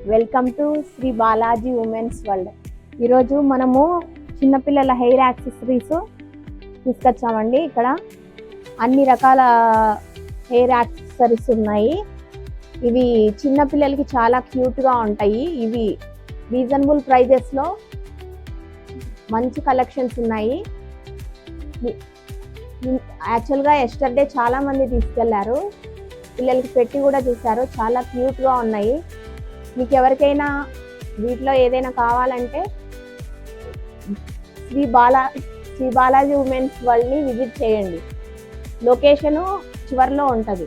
Welcome to Shri Balaji women's world. ఈరోజు మనము చిన్నపిల్లల హెయిర్ యాక్సెసరీస్ తీసుకొచ్చామండి. ఇక్కడ అన్ని రకాల హెయిర్ యాక్సెసరీస్ ఉన్నాయి. ఇవి చిన్నపిల్లలకి చాలా క్యూట్గా ఉంటాయి. ఇవి రీజనబుల్ ప్రైజెస్లో మంచి కలెక్షన్స్ ఉన్నాయి. యాక్చువల్గా ఎస్టర్డే చాలామంది తీసుకెళ్లారు, పిల్లలకి పెట్టి కూడా చూశారు. చాలా క్యూట్గా ఉన్నాయి. మీకు ఎవరికైనా వీటిలో ఏదైనా కావాలంటే శ్రీ బాలాజీ ఉమెన్స్ వరల్డ్ని విజిట్ చేయండి. లొకేషను చివరిలో ఉంటుంది.